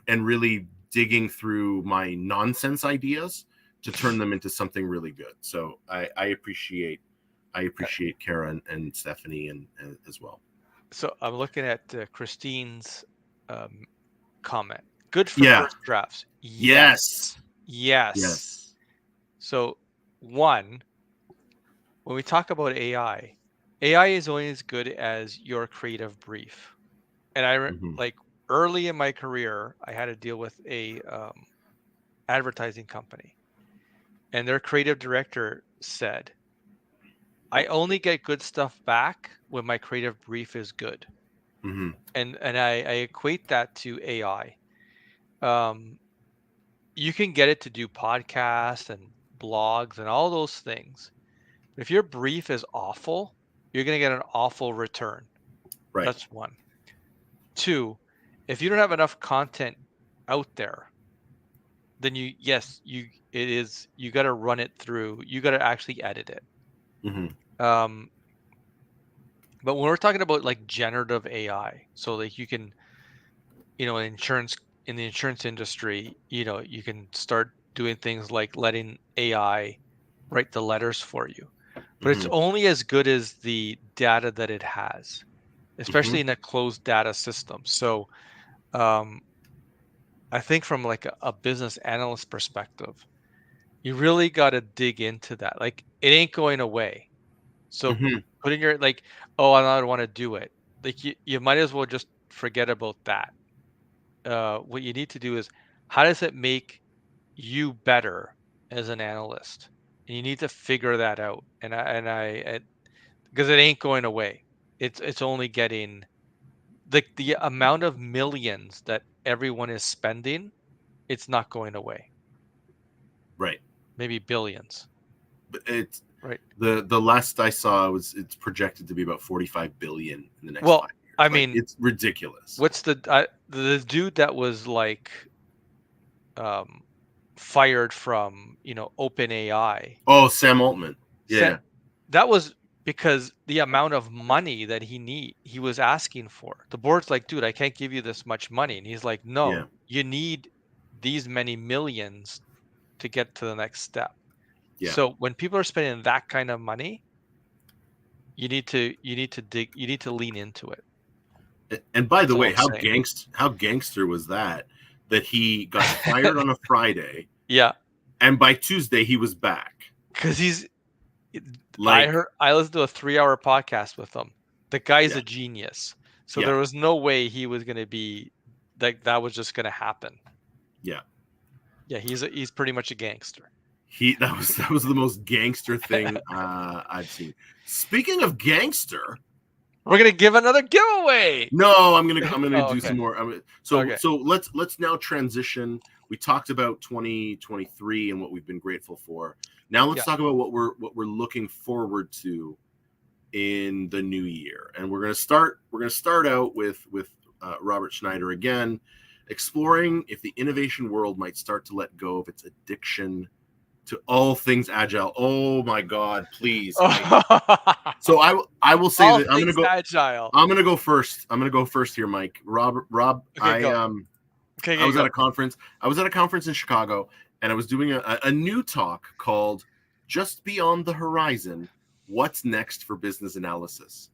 really digging through my nonsense ideas to turn them into something really good. So I appreciate Cara and Stephanie and as well. So I'm looking at Christine's comment. Good for first drafts. Yes. So when we talk about AI is only as good as your creative brief. And I like early in my career, I had to deal with a advertising company, and their creative director said, I only get good stuff back when my creative brief is good. And I equate that to AI. You can get it to do podcasts and blogs and all those things. If your brief is awful, you're going to get an awful return. Right. That's one. 2, if you don't have enough content out there, then you got to run it through. You got to actually edit it. But when we're talking about like generative AI, so like you can, in the insurance industry, you can start doing things like letting AI write the letters for you. But it's only as good as the data that it has, especially in a closed data system. So I think from like a business analyst perspective, You really got to dig into that. Like, it ain't going away. So Mm-hmm. put in your like, oh, I don't want to do it. Like you might as well just forget about that. What you need to do is, how does it make you better as an analyst? And you need to figure that out. Because it ain't going away. It's only getting the amount of millions that everyone is spending. It's not going away. Right. Maybe billions. But it's Right. the last I saw was it's projected to be about 45 billion in the next Well, 5 years. I Like, mean, it's ridiculous. what's the dude that was like um fired from OpenAI? Oh, Sam Altman. Yeah. That was because the amount of money that he was asking for. The board's like, dude, I can't give you this much money, and he's like, Yeah. no, you need these many millions to get to the next step. Yeah. So when people are spending that kind of money, you need to lean into it. And by That's the all way, I'm saying. how gangster was that he got fired on a Friday Yeah, and by Tuesday he was back. because Like, I listened to a 3-hour podcast with him. The guy's yeah. a genius. So Yeah. there was no way he was going to be like that was just going to happen. Yeah. Yeah, he's pretty much a gangster. That was the most gangster thing I've seen. Speaking of gangster, We're going to give another giveaway. no, I'm gonna Oh, do okay. some more. Okay. So let's now transition. We talked about 2023 and what we've been grateful for. Now let's talk about what we're looking forward to in the new year. And we're gonna start out with Robert Schneider again, exploring if the innovation world might start to let go of its addiction to all things agile. Oh my God, please. So I will say all that I'm things agile. going to go first. I'm going to go first here, Mike. Rob, Okay, go. I was at a conference. I was at a conference in Chicago, and I was doing a new talk called "Just Beyond the Horizon: What's Next for Business Analysis."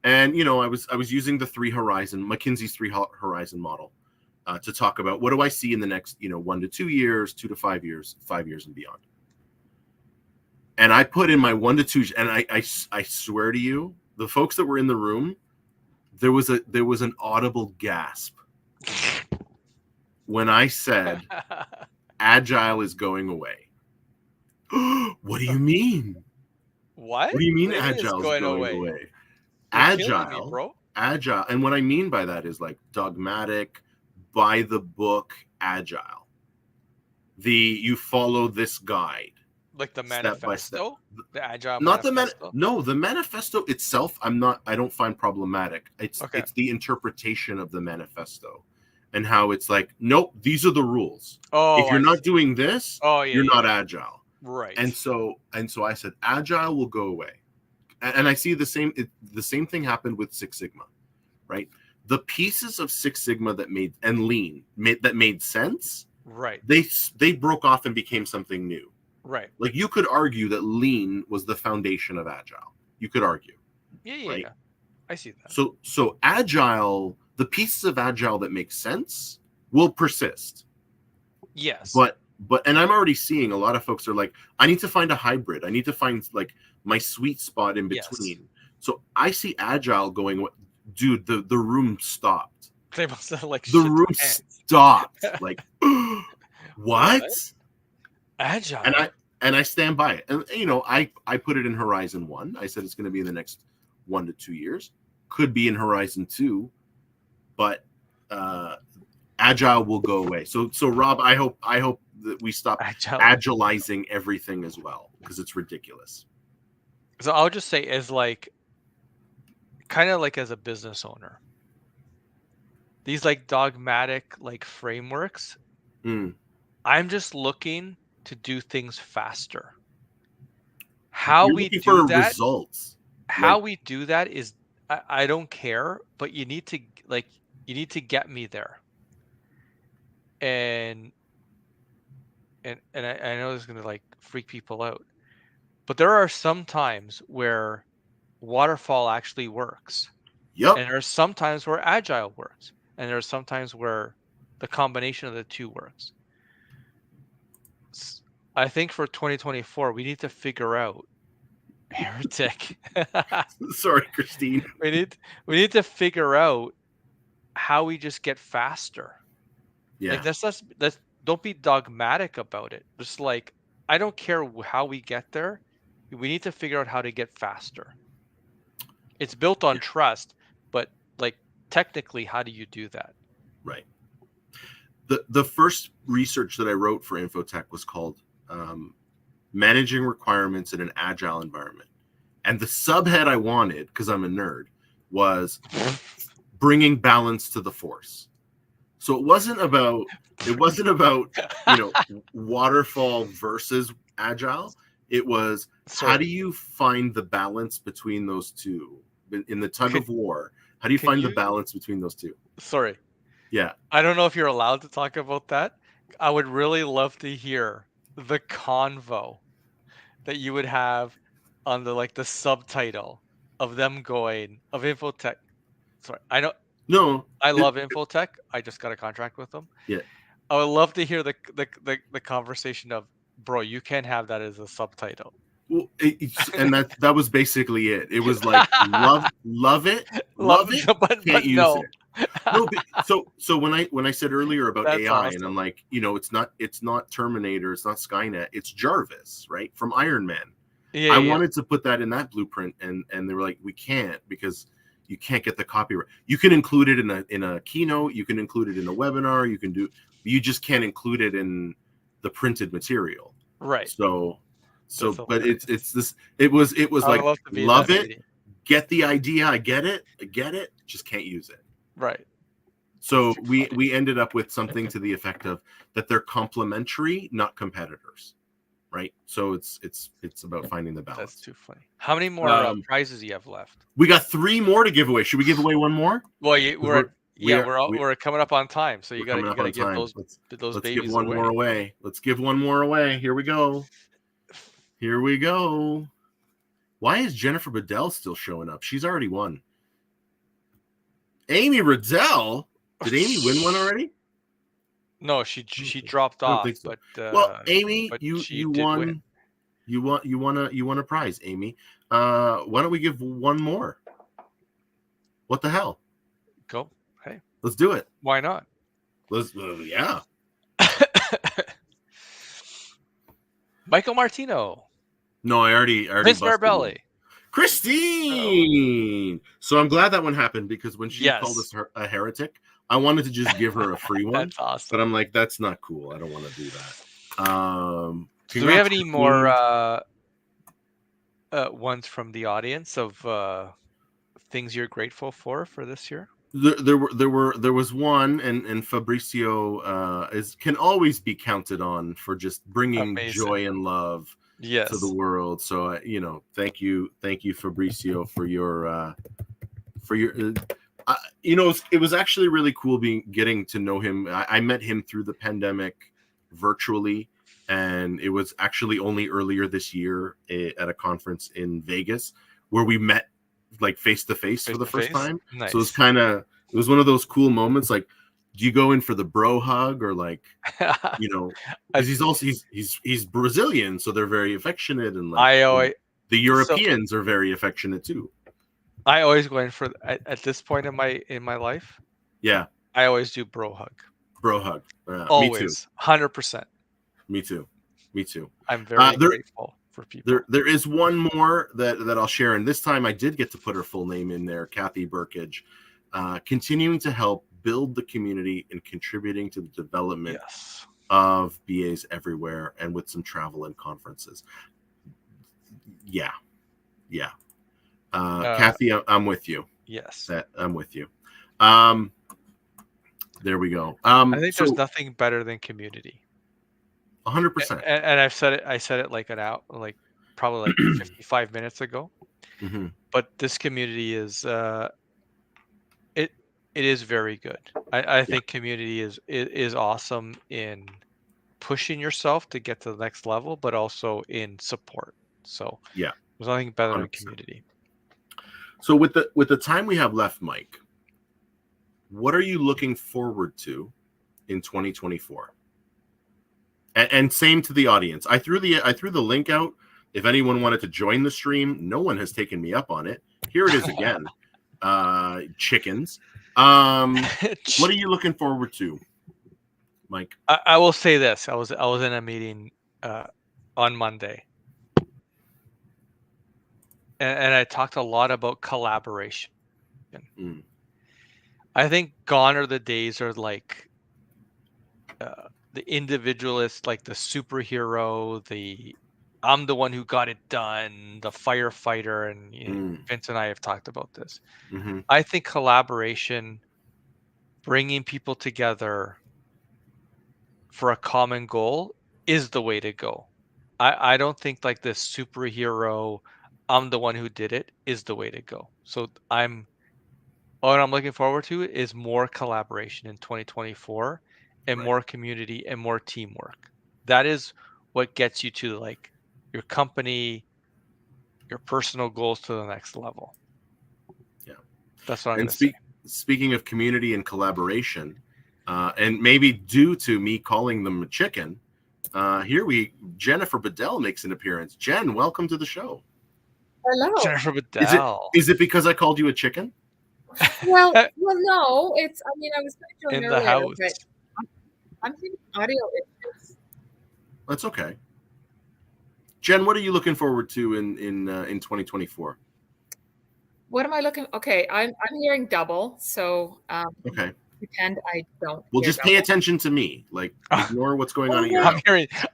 And I was using the McKinsey's 3 horizon model to talk about what do I see in the next 1 to 2 years, 2 to 5 years, 5 years and beyond. And I put in my 1 to 2, and I swear to you, the folks that were in the room, there was an audible gasp when I said agile is going away. What do you mean? What? What do you mean What do you mean it's agile is going going away? away? You're killing me, bro. Agile, and what I mean by that is like dogmatic, by the book agile. You follow this guide. Like the Step by step. manifesto? The agile Not manifesto? the manifesto itself I don't find problematic. It's the interpretation of the manifesto and how it's like, nope, these are the rules. Oh, If you're I not see. doing this, Oh, yeah, you're not yeah. agile. Right. And so I said agile will go away. And I see the same thing happened with Six Sigma, right? The pieces of Six Sigma that made sense, Right. they broke off and became something new. Right. Like, you could argue that lean was the foundation of agile. You could argue. Yeah, right? yeah. I see that. So agile, the pieces of agile that make sense will persist. Yes. But and I'm already seeing a lot of folks are like, I need to find a hybrid. I need to find like my sweet spot in between. Yes. So I see agile going, dude, the room stopped. They must have like the room stopped. Like, what? Agile. And I stand by it. And I put it in Horizon 1. I said it's going to be in the next 1 to 2 years. Could be in Horizon 2, but agile will go away. So Rob, I hope that we stop agilizing everything as well, because it's ridiculous. So I'll just say, as like kind of like as a business owner, these like dogmatic like frameworks, I'm just looking to do things faster. How we do that, results. How we do that is, I don't care, but you need to get me there. And I know this is gonna like freak people out, but there are some times where waterfall actually works. Yep. And there are some times where agile works, and there are some times where the combination of the two works. I think for 2024 we need to figure out heretic. Sorry, Christine. we need to figure out how we just get faster. Yeah. Like let's don't be dogmatic about it. Just like I don't care how we get there. We need to figure out how to get faster. It's built on trust, but like technically, how do you do that? Right. The first research that I wrote for Infotech was called Managing Requirements in an Agile Environment. And the subhead I wanted, because I'm a nerd, was bringing balance to the force. So it wasn't about waterfall versus agile. It was how do you find the balance between those two in the tug of war? How do you find the balance between those two? Sorry. Yeah. I don't know if you're allowed to talk about that. I would really love to hear the convo that you would have on the subtitle of them going of Infotech. Sorry, I know. No. I love Infotech. I just got a contract with them. Yeah. I would love to hear the conversation of, bro, you can't have that as a subtitle. Well, and that was basically it. It was like love it, but can't use no. it. No, so when I said earlier about That's AI, awesome. and I'm like, it's not Terminator, it's not Skynet, it's Jarvis, right, from Iron Man. I wanted to put that in that blueprint, and they were like, we can't, because you can't get the copyright. You can include it in a keynote, you can include it in a webinar, you just can't include it in the printed material. Right. But it was like, love it, meeting. Get the idea, I get it, just can't use it. Right. So we ended up with something to the effect of that they're complementary, not competitors. Right. So it's about finding the balance. That's too funny. How many more prizes do you have left? We got 3 more to give away. Should we give away one more? Well, we're coming up on time, so you got to give those let's babies give one away. more away. Let's give one more away. Here we go. Why is Jennifer Bedell still showing up? She's already won. Amy Riddell? Did Amy win one already? No, she dropped off. So. But Amy, you won. Win. You won a prize, Amy. Why don't we give one more? What the hell? Go. Hey, let's do it. Why not? Let's. Yeah. Michael Martino. No, I already. Vince Barbelli. Christine. Oh. So I'm glad that one happened, because when she called us a heretic, I wanted to just give her a free one. That's awesome. But I'm like, that's not cool. I don't want to do that. Do we have any more ones from the audience of things you're grateful for this year? There was one, and Fabricio can always be counted on for just bringing joy and love to the world. So thank you Fabricio for your it was actually really cool getting to know him. I met him through the pandemic virtually, and it was actually only earlier this year at a conference in Vegas where we met like face to face for the first time. Nice. So it was one of those cool moments. Like, do you go in for the bro hug, or like, because he's Brazilian, so they're very affectionate, and like the Europeans are very affectionate too. I always go in for at this point in my life. Yeah, I always do bro hug. Bro hug. Always, me too. 100%. Me too. I'm very grateful for people. There is one more that I'll share, and this time I did get to put her full name in there, Kathy Burkage, continuing to help build the community and contributing to the development of BAs everywhere, and with some travel and conferences. Yeah. Kathy, I'm with you. Yes, I'm with you. There we go. I think there's nothing better than community. 100%. And I said it like probably like 55 minutes ago. Mm-hmm. But this community is it is very good. I think community is awesome in pushing yourself to get to the next level, but also in support. So there's nothing better 100%. Than community. So with the time we have left, Mike, what are you looking forward to in 2024? And same to the audience. I threw the link out. If anyone wanted to join the stream, no one has taken me up on it. Here it is again. Chickens. What are you looking forward to, Mike? I will say this. I was in a meeting on Monday, and I talked a lot about collaboration. I think gone are the days are like the individualist, like the superhero, I'm the one who got it done, the firefighter, and Vince and I have talked about this. Mm-hmm. I think collaboration, bringing people together for a common goal is the way to go. I don't think like this superhero, I'm the one who did it, is the way to go. So what I'm looking forward to is more collaboration in 2024 and more community and more teamwork. That is what gets you to like your company, your personal goals to the next level. Yeah. That's what I'm going to say. Speaking of community and collaboration, and maybe due to me calling them a chicken, Jennifer Bedell makes an appearance. Jen, welcome to the show. Hello. Jennifer Bedell. Is it because I called you a chicken? Well, no. I was going to join in earlier, the house. but I'm having audio issues. That's okay. Jen, what are you looking forward to in 2024? What am I looking? Okay, I'm hearing double, so okay. Pretend I don't. Well, just pay attention to me. Like, ignore what's going on in your house.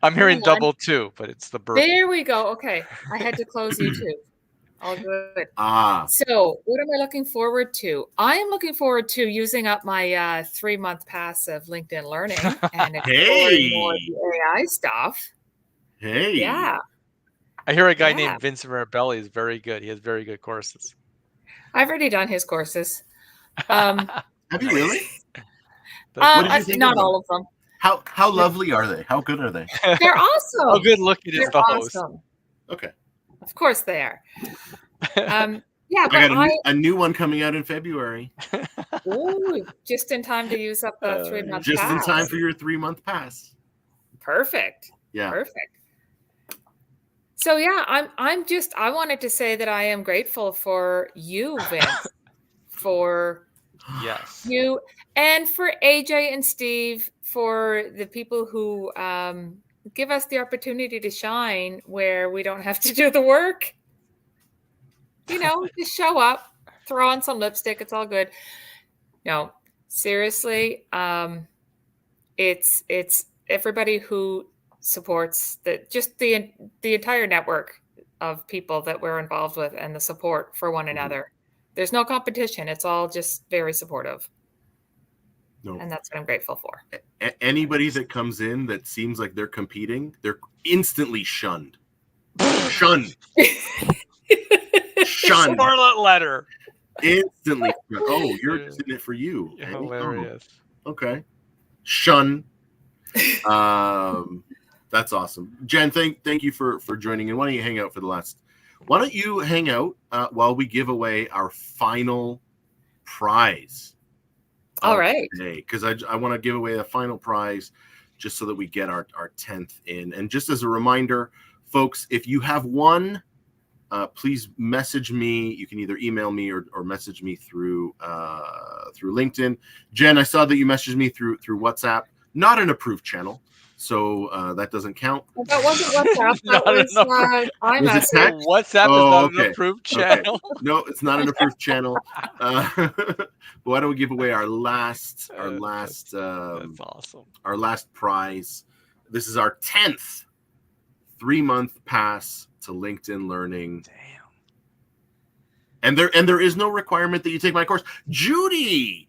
I'm hearing double too, but it's the burp. There we go. Okay, I had to close YouTube. All good. Ah. So, what am I looking forward to? I am looking forward to using up my 3-month pass of LinkedIn Learning and exploring more of the AI stuff. Hey. Yeah. I hear a guy named Vince Mirabelli is very good. He has very good courses. I've already done his courses. Have you really? Not all of them. How lovely are they? How good are they? They're awesome. How good looking is the host? Awesome. Okay. Of course they are. Yeah, I got a new one coming out in February. Ooh, just in time to use up the 3-month just pass. in time for your 3-month pass. Perfect. Yeah. Perfect. So yeah, I wanted to say that I am grateful for you, Vince, for you, and for AJ and Steve, for the people who give us the opportunity to shine where we don't have to do the work. Just show up, throw on some lipstick. It's all good. No, seriously, it's everybody who supports the entire network of people that we're involved with and the support for one another. There's no competition. It's all just very supportive. No. And that's what I'm grateful for. Anybody that comes in that seems like they're competing, they're instantly shunned. Shunned. Shunned. Scarlet letter. Instantly. Oh, you're just in it for you. Hilarious. Oh, okay. Shun. That's awesome. Jen, thank you for joining in. Why don't you hang out for the last? Why don't you hang out while we give away our final prize? All right. Because I want to give away a final prize just so that we get our 10th in. And just as a reminder, folks, if you have won, please message me. You can either email me or message me through LinkedIn. Jen, I saw that you messaged me through WhatsApp. Not an approved channel, so that doesn't count. Well, that wasn't WhatsApp. That was iMessage. WhatsApp is not an approved channel. Okay. No, it's not an approved channel. But why don't we give away our last that's awesome. Our last prize. This is our 10th 3-month pass to LinkedIn Learning. Damn. And there is no requirement that you take my course. Judy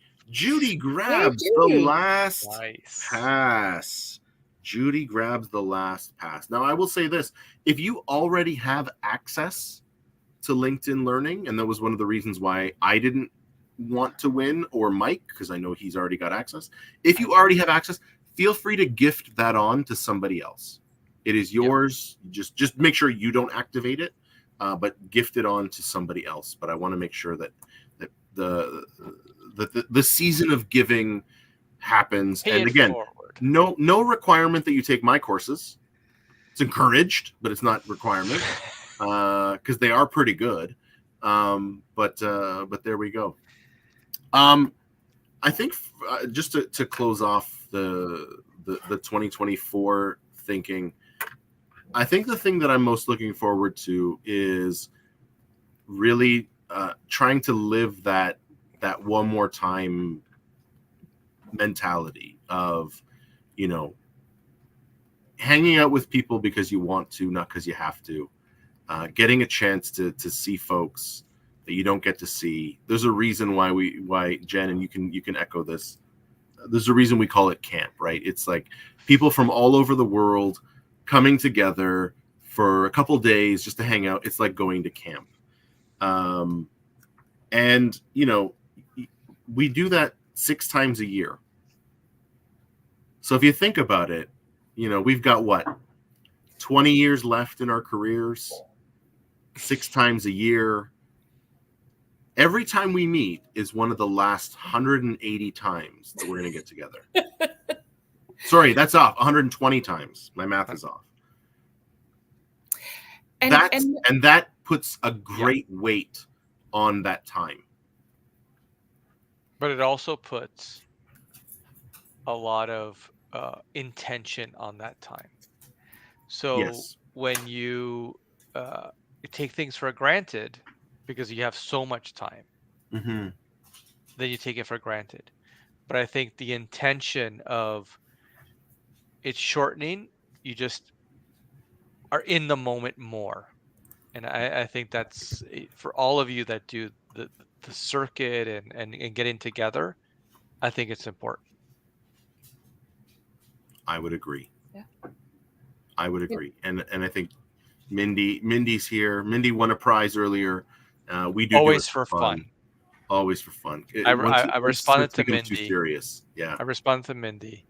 grabs the last pass. Judy grabs the last pass. Now, I will say this. If you already have access to LinkedIn Learning, and that was one of the reasons why I didn't want to win, or Mike, because I know he's already got access. If you already have access, feel free to gift that on to somebody else. It is yours. Yep. Just make sure you don't activate it, but gift it on to somebody else. But I want to make sure that the season of giving happens. And again, No requirement that you take my courses. It's encouraged, but it's not requirement because they are pretty good. But there we go. I think just to close off the 2024 thinking, I think the thing that I'm most looking forward to is really trying to live that one more time mentality of, hanging out with people because you want to, not because you have to, getting a chance to see folks that you don't get to see. There's a reason why Jen, and you can echo this. There's a reason we call it camp, right? It's like people from all over the world coming together for a couple days just to hang out. It's like going to camp. And we do that 6 times a year. So if you think about it, we've got what, 20 years left in our careers, 6 times a year. Every time we meet is one of the last 180 times that we're going to get together. Sorry, that's off. 120 times. My math is off. And that puts a great weight on that time. But it also puts a lot of intention on that time. So when you take things for granted because you have so much time, then you take it for granted. But I think the intention of it shortening, you just are in the moment more. And I think that's for all of you that do the circuit and getting together, I think it's important. I would agree. Yeah. I would agree. And I think Mindy's here. Mindy won a prize earlier. We do always do it for fun. Always for fun. I responded to Mindy. Too serious. Yeah. I responded to Mindy.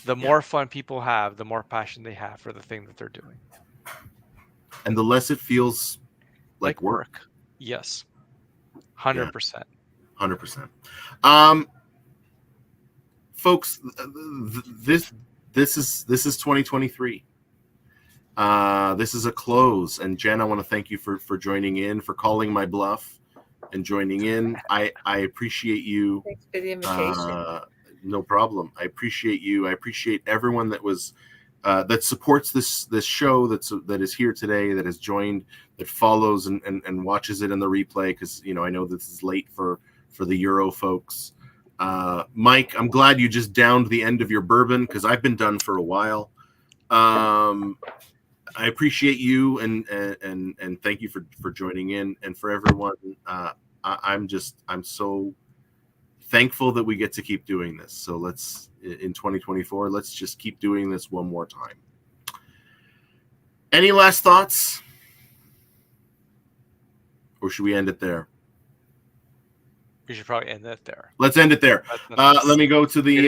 The more fun people have, the more passion they have for the thing that they're doing. And the less it feels like work. Yes. 100%. 100%. Folks, this is 2023. This is a close, and Jen, I want to thank you for joining in, for calling my bluff and joining in. I appreciate you. Thanks for the invitation. No problem. I appreciate you. I appreciate everyone that was that supports this show, that is here today, that has joined, that follows and watches it in the replay, because I know this is late for the Euro folks. Mike, I'm glad you just downed the end of your bourbon, because I've been done for a while. I appreciate you and thank you for joining in, and for everyone. I'm so thankful that we get to keep doing this. So let's, in 2024, let's just keep doing this one more time. Any last thoughts? Or should we end it there? We should probably end it there. Let's end it there. Let me go to the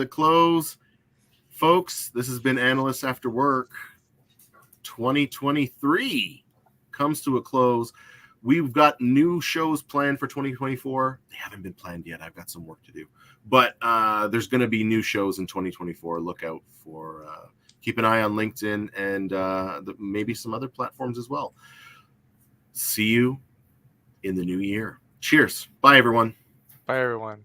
close. Folks, this has been Analysts After Work. 2023 comes to a close. We've got new shows planned for 2024. They haven't been planned yet. I've got some work to do. But there's going to be new shows in 2024. Look out for, keep an eye on LinkedIn and maybe some other platforms as well. See you in the new year. Cheers. Bye, everyone. Bye, everyone.